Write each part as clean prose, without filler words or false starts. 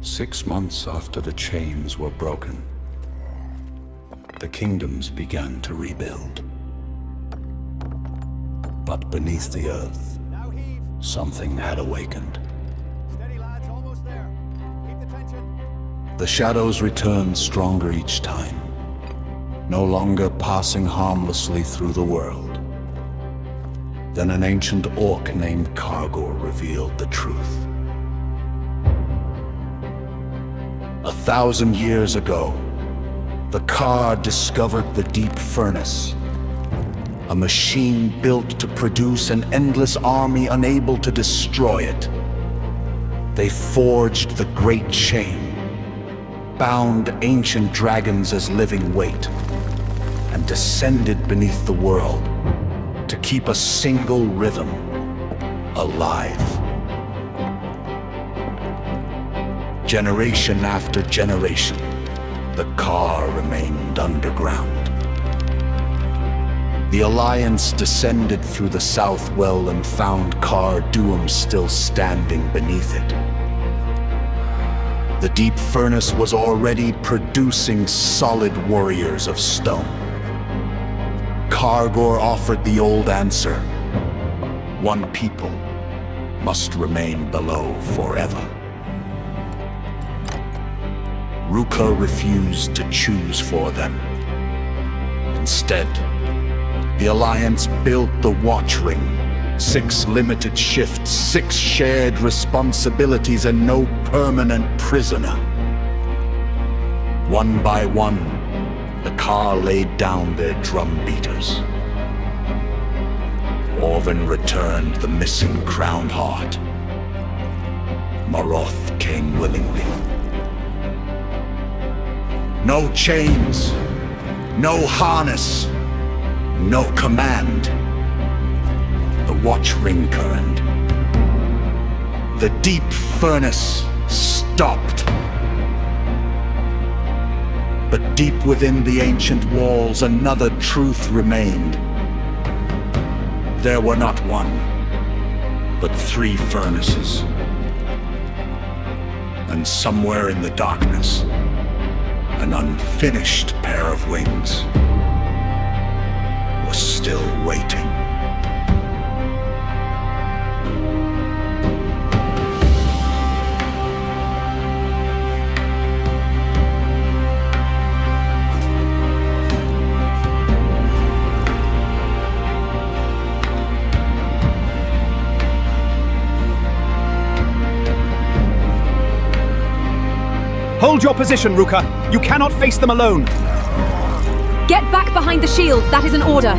6 months after the chains were broken, the kingdoms began to rebuild. But beneath the earth, something had awakened. Steady, lads, almost there. Keep the tension. The shadows returned stronger each time, no longer passing harmlessly through the world. Then an ancient orc named Khar revealed the truth. 1,000 years ago, the Khar discovered the deep furnace, a machine built to produce an endless army unable to destroy it. They forged the great chain, bound ancient dragons as living weight, and descended beneath the world to keep a single rhythm alive. Generation after generation, the Khar remained underground. The Alliance descended through the south well and found Khar Duum still standing beneath it. The deep furnace was already producing solid warriors of stone. Khar offered the old answer: one people must remain below forever. Ruka refused to choose for them. Instead, the Alliance built the Watch Ring. 6 limited shifts, 6 shared responsibilities, and no permanent prisoner. One by one, the Khar laid down their drum beaters. Orvin returned the missing crowned heart. Maroth came willingly. No chains, no harness, no command. The Watch Ring turned. The deep furnace stopped. But deep within the ancient walls, another truth remained. There were not one, but 3 furnaces. And somewhere in the darkness, an unfinished pair of wings was still waiting. Hold your position, Ruka. You cannot face them alone. Get back behind the shields. That is an order.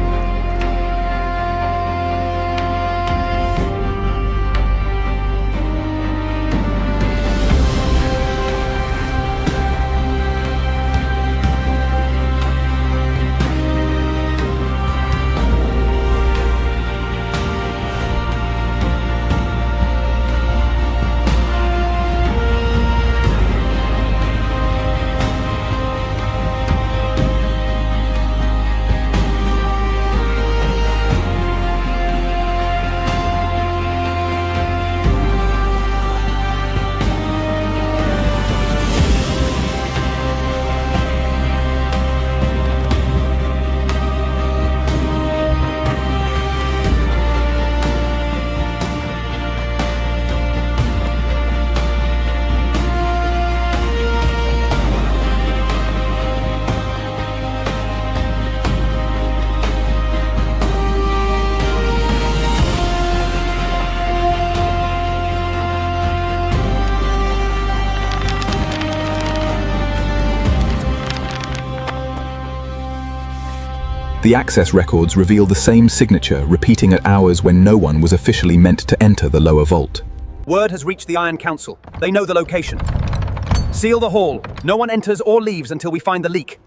The access records reveal the same signature repeating at hours when no one was officially meant to enter the lower vault. Word has reached the Iron Council. They know the location. Seal the hall. No one enters or leaves until we find the leak.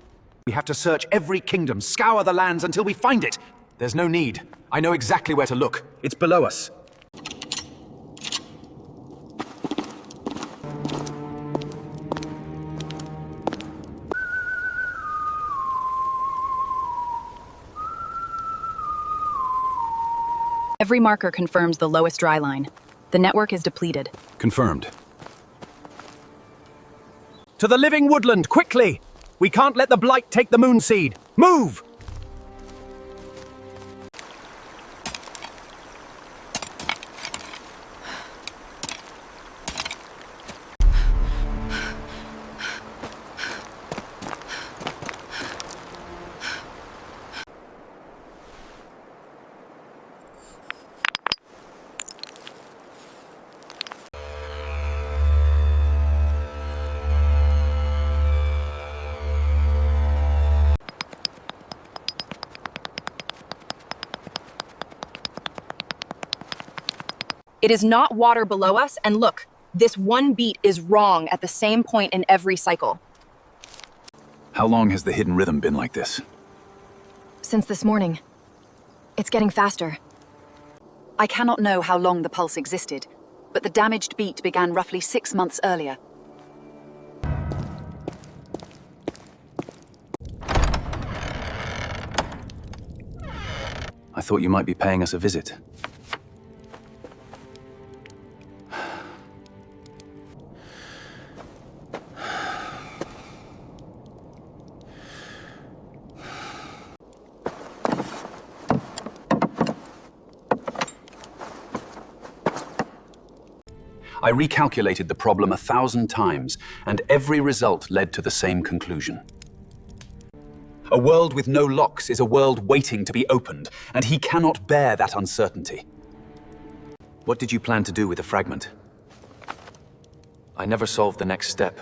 We have to search every kingdom, scour the lands until we find it. There's no need. I know exactly where to look. It's below us. Every marker confirms the lowest dry line. The network is depleted. Confirmed. To the living woodland, quickly! We can't let the blight take the moon seed. Move! It is not water below us, and look, this one beat is wrong at the same point in every cycle. How long has the hidden rhythm been like this? Since this morning. It's getting faster. I cannot know how long the pulse existed, but the damaged beat began roughly 6 months earlier. I thought you might be paying us a visit. I recalculated the problem 1,000 times, and every result led to the same conclusion. A world with no locks is a world waiting to be opened, and he cannot bear that uncertainty. What did you plan to do with the fragment? I never solved the next step.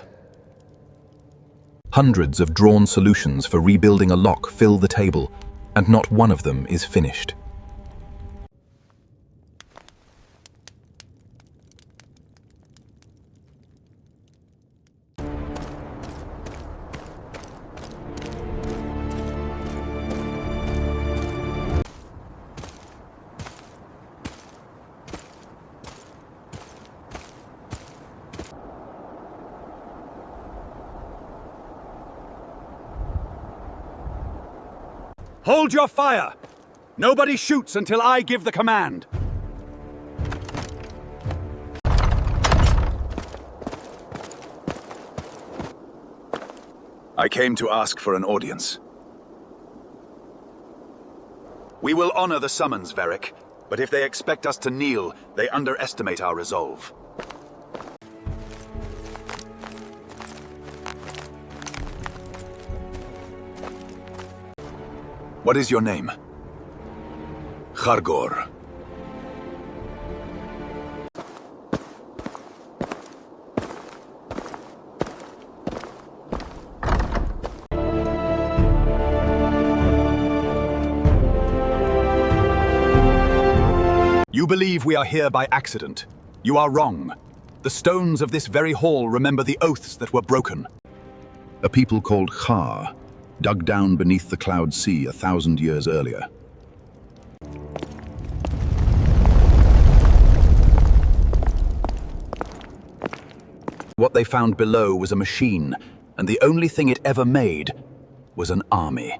Hundreds of drawn solutions for rebuilding a lock fill the table, and not one of them is finished. Hold your fire! Nobody shoots until I give the command. I came to ask for an audience. We will honor the summons, Varric, but if they expect us to kneel, they underestimate our resolve. What is your name? Khar. You believe we are here by accident. You are wrong. The stones of this very hall remember the oaths that were broken. A people called Khar, dug down beneath the cloud sea 1,000 years earlier. What they found below was a machine, and the only thing it ever made was an army.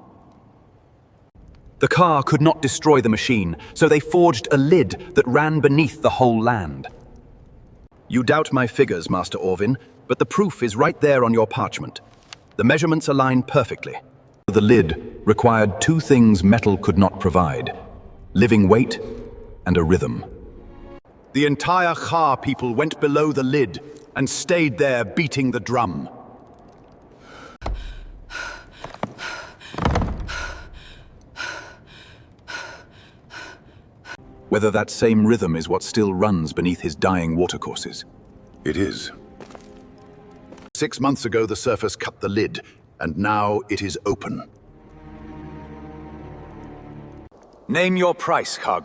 The Khar could not destroy the machine, so they forged a lid that ran beneath the whole land. You doubt my figures, Master Orvin, but the proof is right there on your parchment. The measurements align perfectly. The lid required two things metal could not provide: living weight and a rhythm. The entire Khar people went below the lid and stayed there beating the drum. Whether that same rhythm is what still runs beneath his dying watercourses. It is. 6 months ago, the surface cut the lid, and now it is open. Name your price, Khar.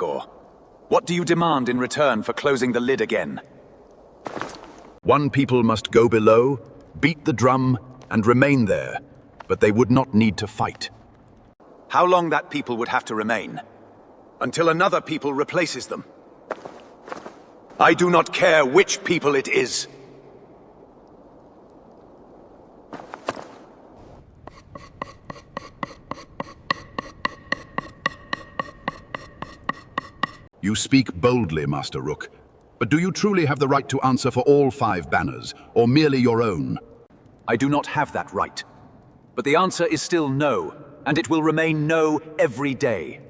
What do you demand in return for closing the lid again? One people must go below, beat the drum, and remain there, but they would not need to fight. How long that people would have to remain? Until another people replaces them. I do not care which people it is. You speak boldly, Master Rook, but do you truly have the right to answer for all 5 banners, or merely your own? I do not have that right. But the answer is still no, and it will remain no every day.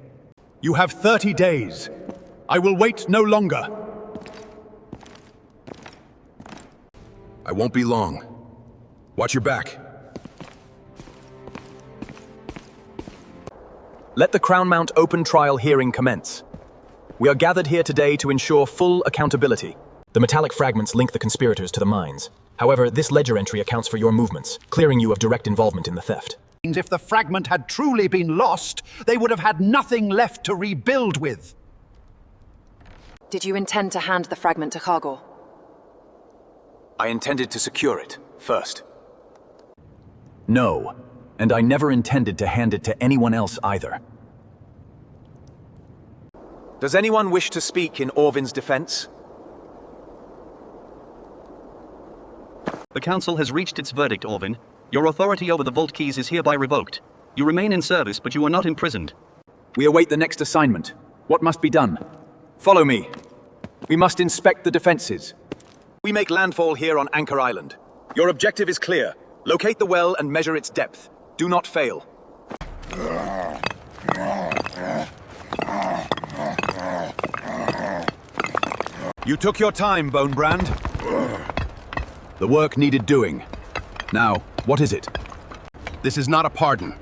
You have 30 days. I will wait no longer. I won't be long. Watch your back. Let the Crown Mount open trial hearing commence. We are gathered here today to ensure full accountability. The metallic fragments link the conspirators to the mines. However, this ledger entry accounts for your movements, clearing you of direct involvement in the theft. If the fragment had truly been lost, they would have had nothing left to rebuild with. Did you intend to hand the fragment to Khar? I intended to secure it first. No, and I never intended to hand it to anyone else either. Does anyone wish to speak in Orvin's defense? The Council has reached its verdict, Orvin. Your authority over the vault keys is hereby revoked. You remain in service, but you are not imprisoned. We await the next assignment. What must be done? Follow me. We must inspect the defenses. We make landfall here on Anchor Island. Your objective is clear. Locate the well and measure its depth. Do not fail. You took your time, Bonebrand. The work needed doing. Now, what is it? This is not a pardon.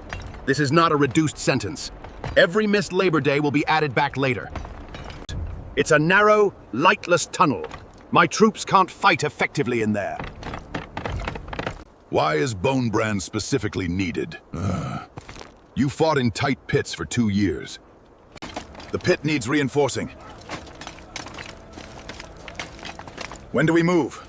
This is not a reduced sentence. Every missed Labor Day will be added back later. It's a narrow, lightless tunnel. My troops can't fight effectively in there. Why is Bonebrand specifically needed? You fought in tight pits for 2 years. The pit needs reinforcing. When do we move?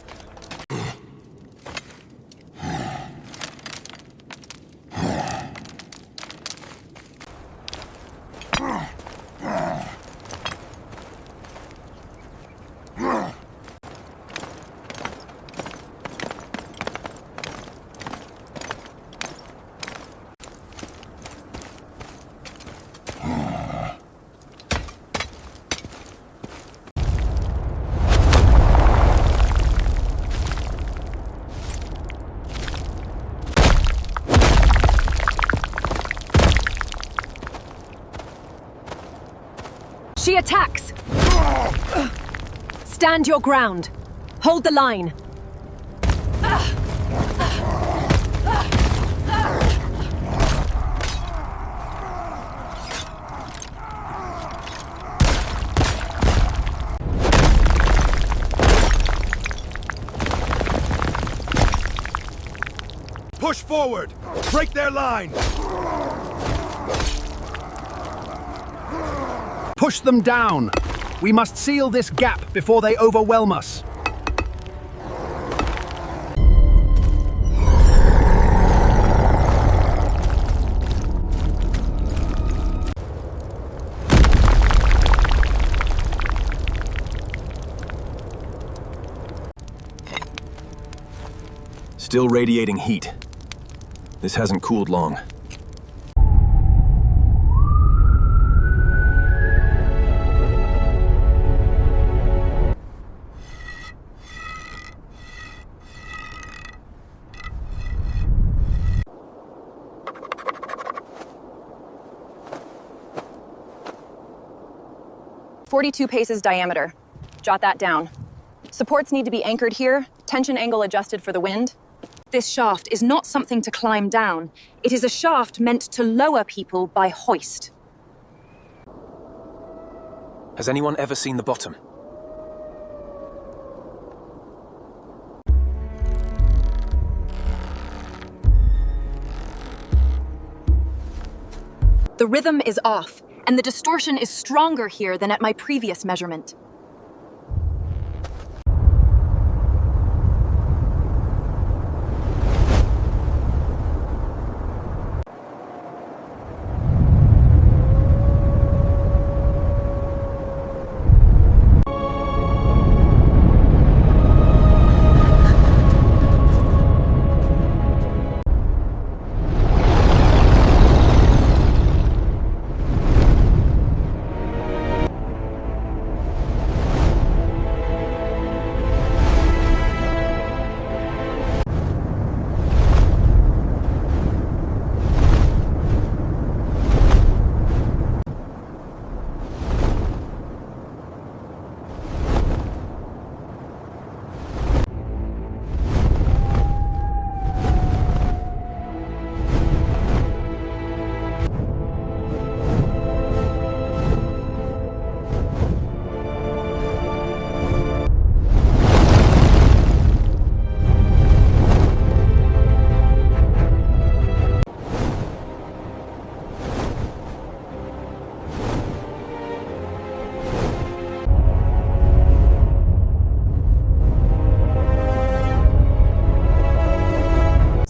She attacks! Stand your ground. Hold the line. Push forward! Break their line! Push them down! We must seal this gap before they overwhelm us. Still radiating heat. This hasn't cooled long. "42 paces diameter. Jot that down. Supports need to be anchored here, tension angle adjusted for the wind. This shaft is not something to climb down. It is a shaft meant to lower people by hoist." Has anyone ever seen the bottom? The rhythm is off, and the distortion is stronger here than at my previous measurement.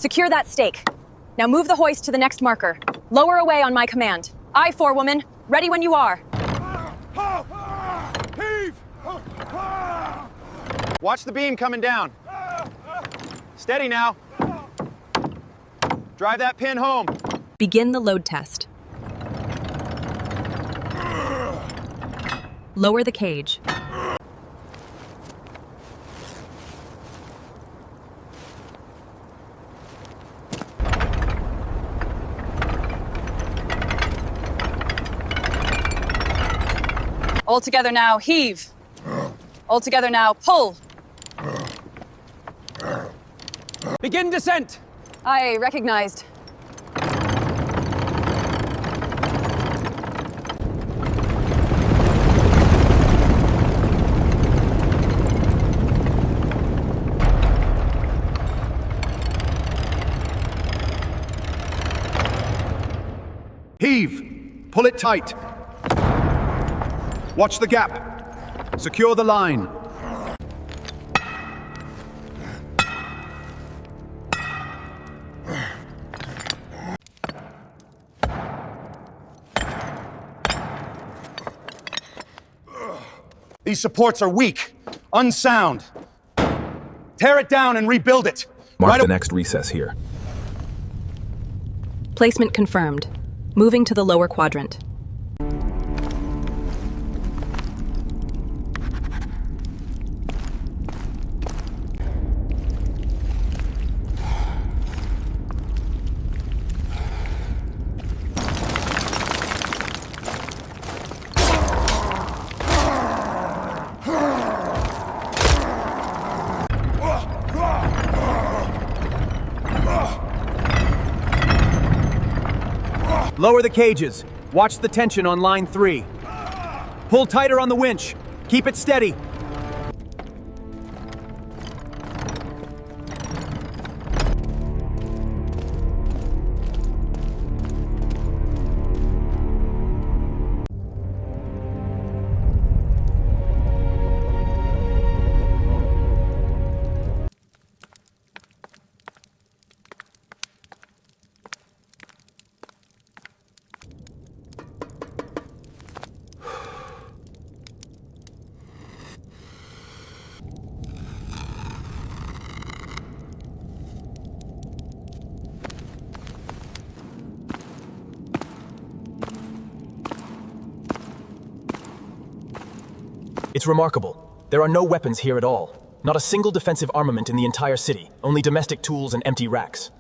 Secure that stake. Now move the hoist to the next marker. Lower away on my command. Aye, forewoman. Ready when you are. Heave! Watch the beam coming down. Steady now. Drive that pin home. Begin the load test. Lower the cage. All together now, heave. All together now, pull. Begin descent. Aye, recognized. Heave! Pull it tight! Watch the gap! Secure the line! These supports are weak, unsound. Tear it down and rebuild it. Mark the next recess here. Placement confirmed. Moving to the lower quadrant. Lower the cages. Watch the tension on line 3. Pull tighter on the winch. Keep it steady. It's remarkable. There are no weapons here at all. Not a single defensive armament in the entire city, only domestic tools and empty racks.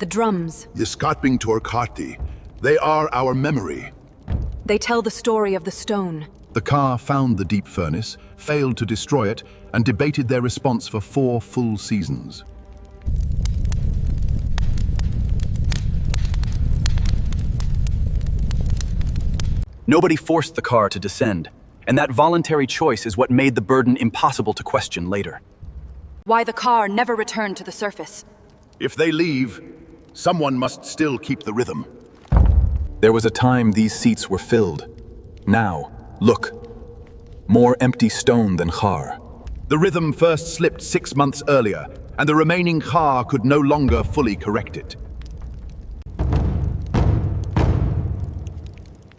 The drums. The Skatbing Torkati. They are our memory. They tell the story of the stone. The Khar found the deep furnace, failed to destroy it, and debated their response for 4 full seasons. Nobody forced the Khar to descend, and that voluntary choice is what made the burden impossible to question later. Why the Khar never returned to the surface? If they leave, someone must still keep the rhythm. There was a time these seats were filled. Now, look. More empty stone than Khar. The rhythm first slipped 6 months earlier, and the remaining Khar could no longer fully correct it.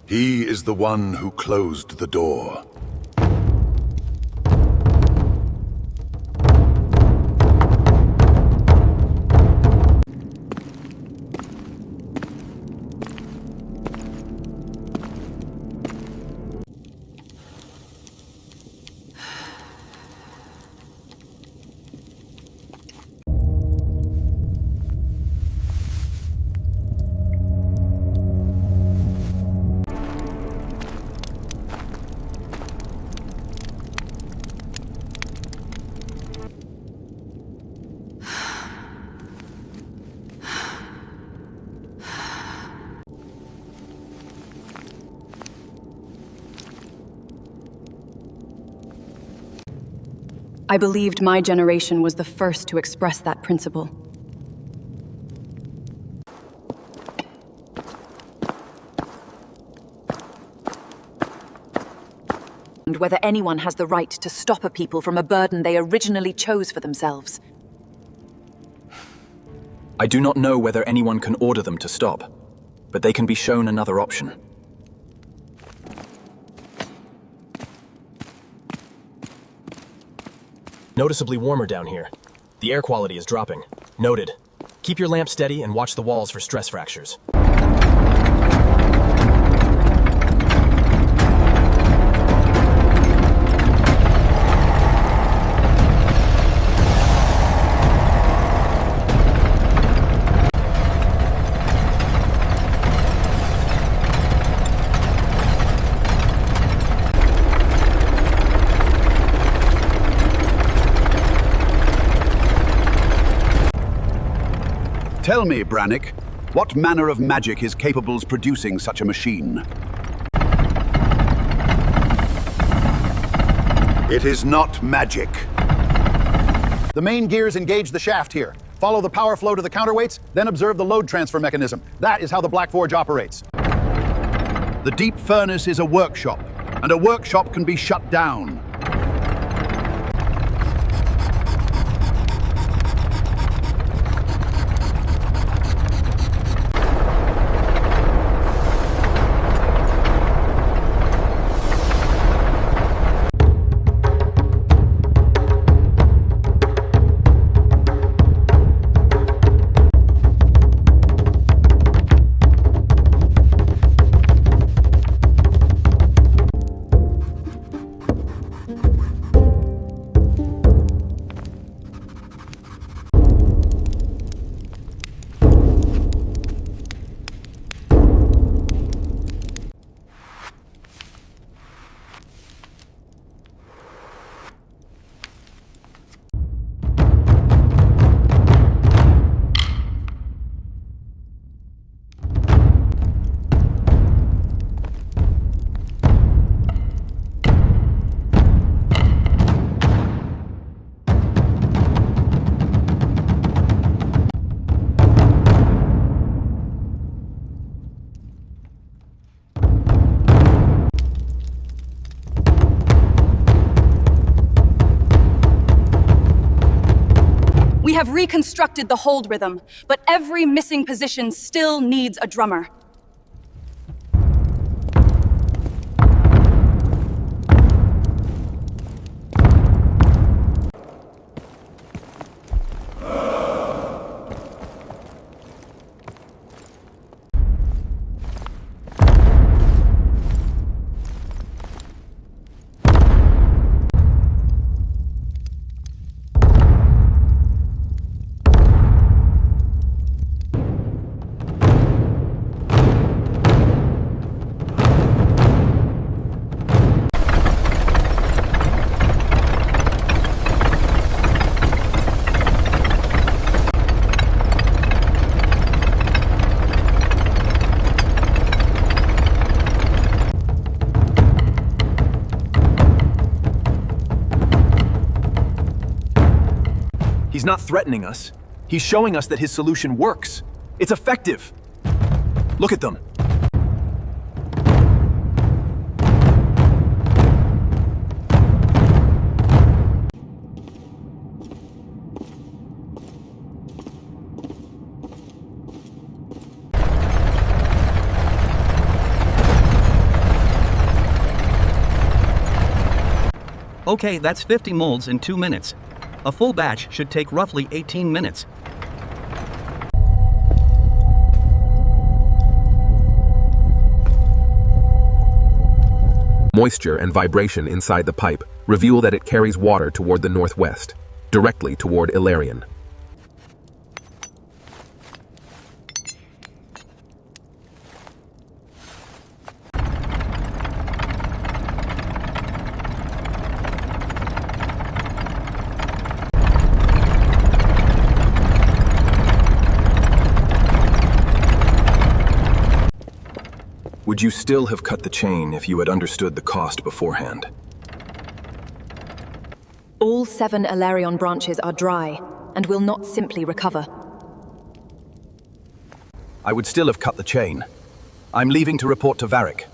He is the one who closed the door. I believed my generation was the first to express that principle. And whether anyone has the right to stop a people from a burden they originally chose for themselves. I do not know whether anyone can order them to stop, but they can be shown another option. Noticeably warmer down here. The air quality is dropping. Noted. Keep your lamp steady and watch the walls for stress fractures. Tell me, Brannick, what manner of magic is capable of producing such a machine? It is not magic. The main gears engage the shaft here. Follow the power flow to the counterweights, then observe the load transfer mechanism. That is how the Black Forge operates. The deep furnace is a workshop, and a workshop can be shut down. We have reconstructed the hold rhythm, but every missing position still needs a drummer. He's not threatening us. He's showing us that his solution works. It's effective. Look at them. Okay, that's 50 molds in 2 minutes. A full batch should take roughly 18 minutes. Moisture and vibration inside the pipe reveal that it carries water toward the northwest, directly toward Ilarion. Would you still have cut the chain if you had understood the cost beforehand? All 7 Ilarion branches are dry and will not simply recover. I would still have cut the chain. I'm leaving to report to Varric.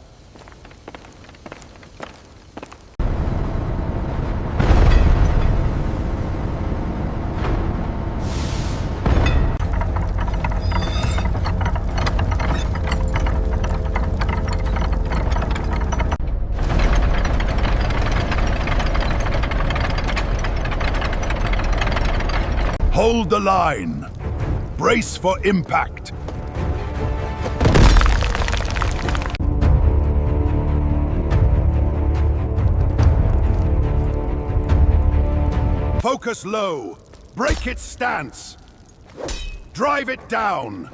Hold the line. Brace for impact. Focus low. Break its stance. Drive it down.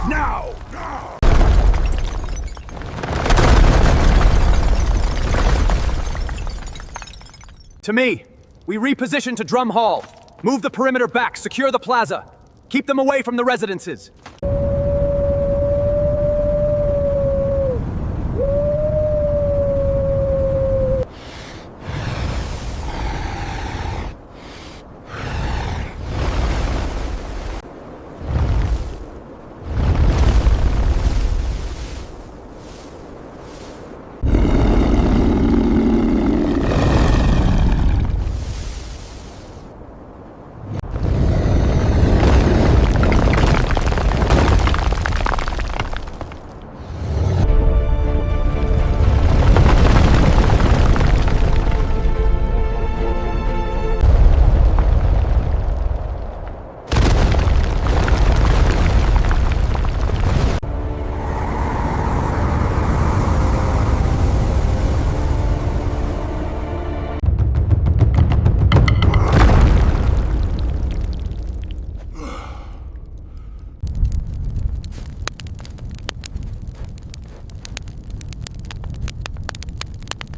Now! To me. We reposition to Drum Hall. Move the perimeter back, secure the plaza. Keep them away from the residences.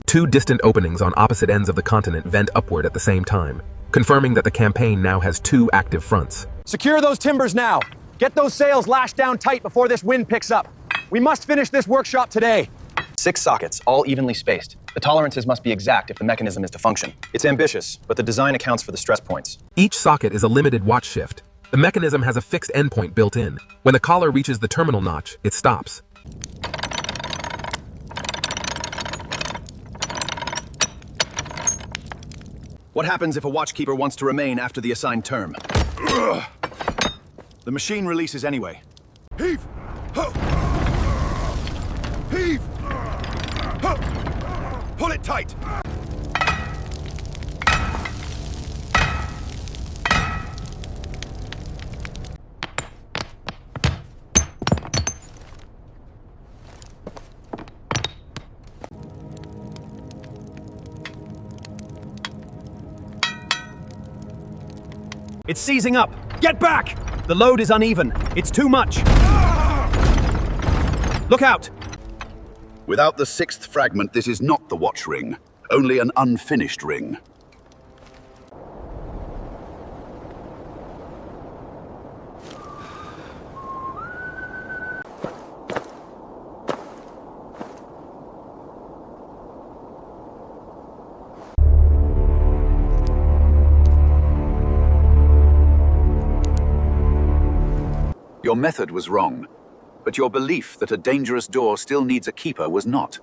Two distant openings on opposite ends of the continent vent upward at the same time, confirming that the campaign now has 2 active fronts. Secure those timbers now. Get those sails lashed down tight before this wind picks up. We must finish this workshop today. 6 sockets, all evenly spaced. The tolerances must be exact if the mechanism is to function. It's ambitious, but the design accounts for the stress points. Each socket is a limited watch shift. The mechanism has a fixed endpoint built in. When the collar reaches the terminal notch, it stops. What happens if a watchkeeper wants to remain after the assigned term? The machine releases anyway. Heave! Ho! Heave! Ho! Pull it tight! It's seizing up. Get back! The load is uneven. It's too much. Look out! Without the 6th fragment, this is not the watch ring. Only an unfinished ring. Your method was wrong, but your belief that a dangerous door still needs a keeper was not.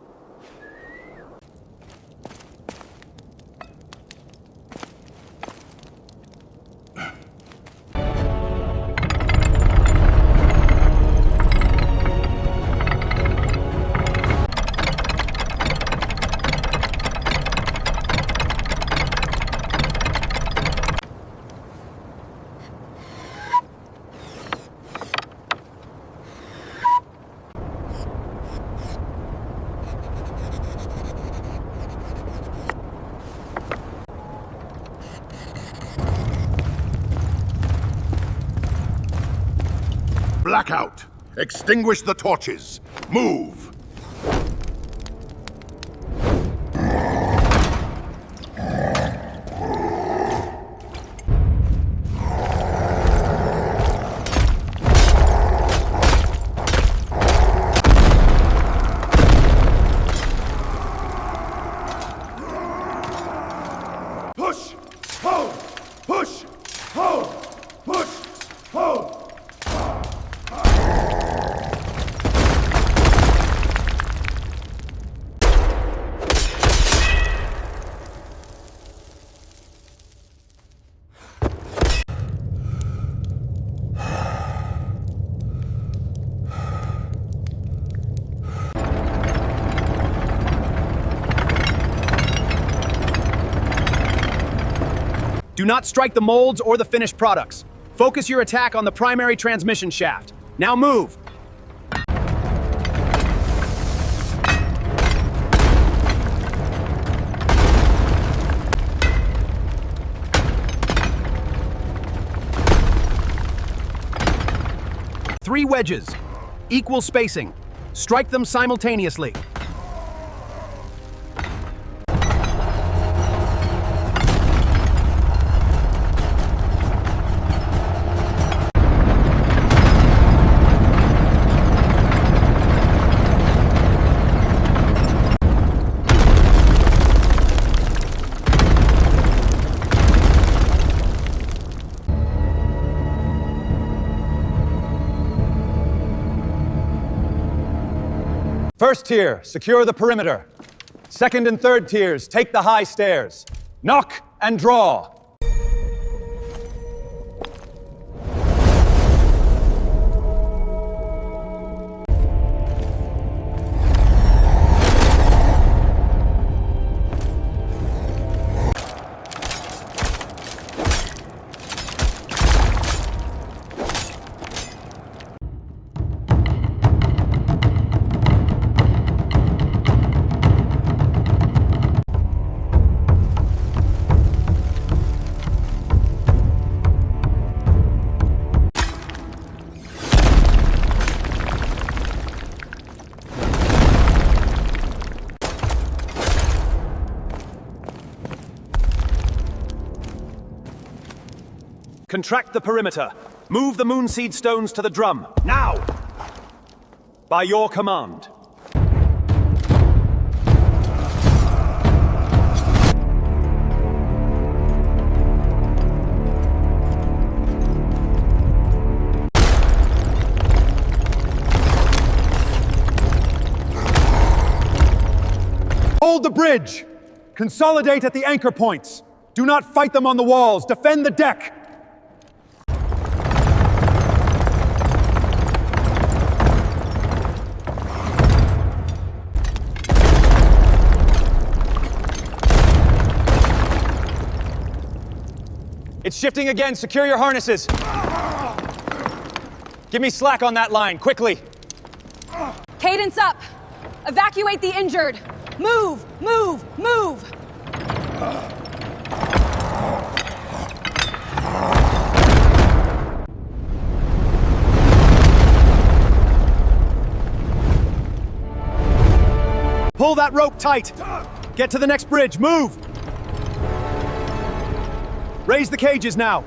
Blackout! Extinguish the torches! Move! Push! Hold! Push! Hold! Push! Hold! Do not strike the molds or the finished products. Focus your attack on the primary transmission shaft. Now move! Three wedges. Equal spacing. Strike them simultaneously. First tier, secure the perimeter. Second and third tiers, take the high stairs. Knock and draw. Contract the perimeter. Move the moonseed stones to the drum. Now! By your command. Hold the bridge! Consolidate at the anchor points. Do not fight them on the walls. Defend the deck. It's shifting again. Secure your harnesses. Give me slack on that line, quickly. Cadence up! Evacuate the injured! Move! Move! Move! Pull that rope tight! Get to the next bridge, move! Raise the cages now!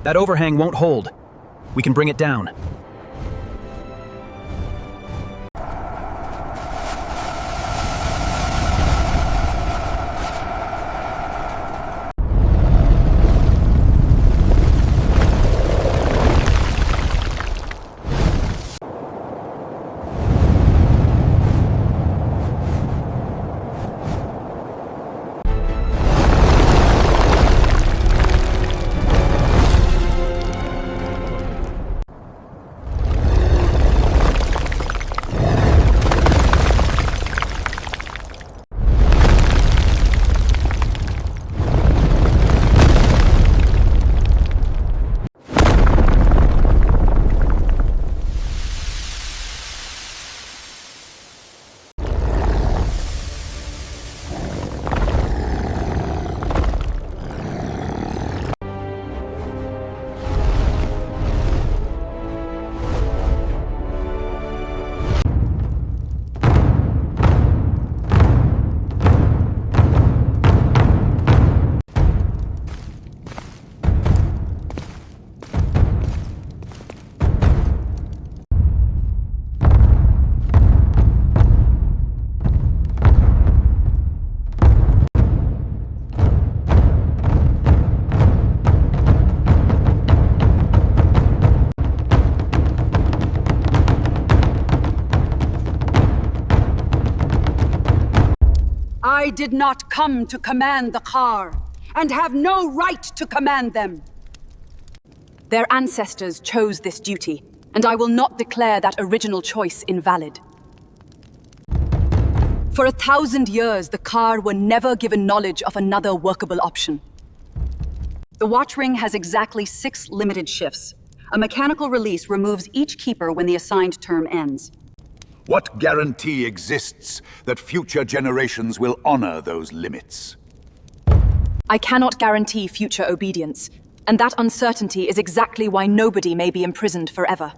That overhang won't hold. We can bring it down. I did not come to command the Khar, and have no right to command them. Their ancestors chose this duty, and I will not declare that original choice invalid. For 1,000 years, the Khar were never given knowledge of another workable option. The Watch Ring has exactly 6 limited shifts. A mechanical release removes each keeper when the assigned term ends. What guarantee exists that future generations will honor those limits? I cannot guarantee future obedience, and that uncertainty is exactly why nobody may be imprisoned forever.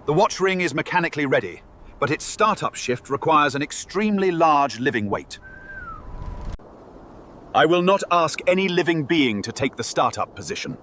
The Watch Ring is mechanically ready, but its startup shift requires an extremely large living weight. I will not ask any living being to take the startup position.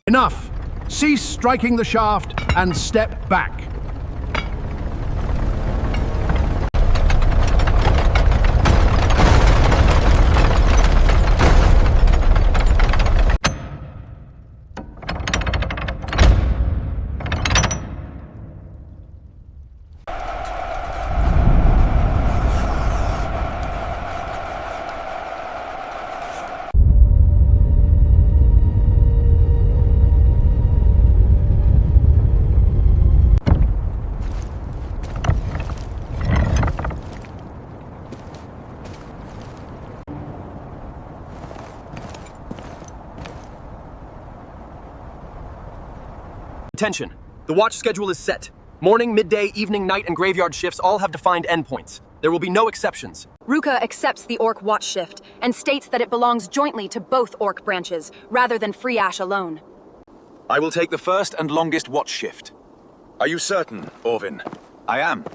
Enough! Cease striking the shaft and step back. Attention. The watch schedule is set. Morning, midday, evening, night, and graveyard shifts all have defined endpoints. There will be no exceptions. Ruka accepts the Orc watch shift and states that it belongs jointly to both Orc branches, rather than Free Ash alone. I will take the first and longest watch shift. Are you certain, Orvin? I am.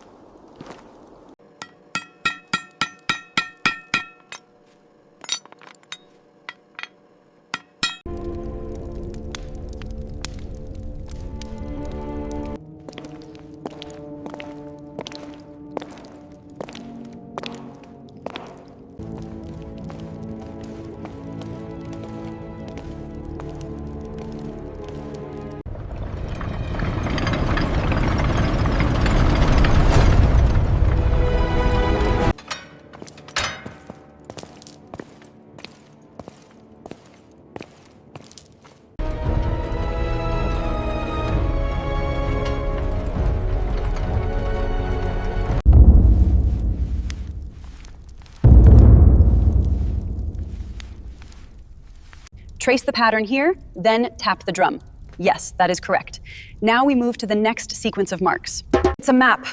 Trace the pattern here, then tap the drum. Yes, that is correct. Now we move to the next sequence of marks. It's a map.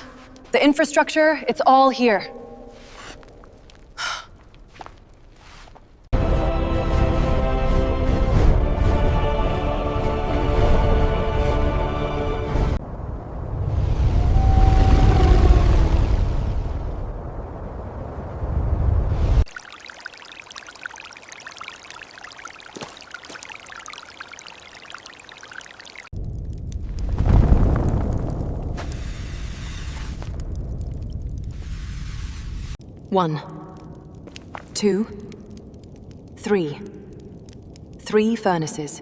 The infrastructure, it's all here. One, two, three. 3 furnaces.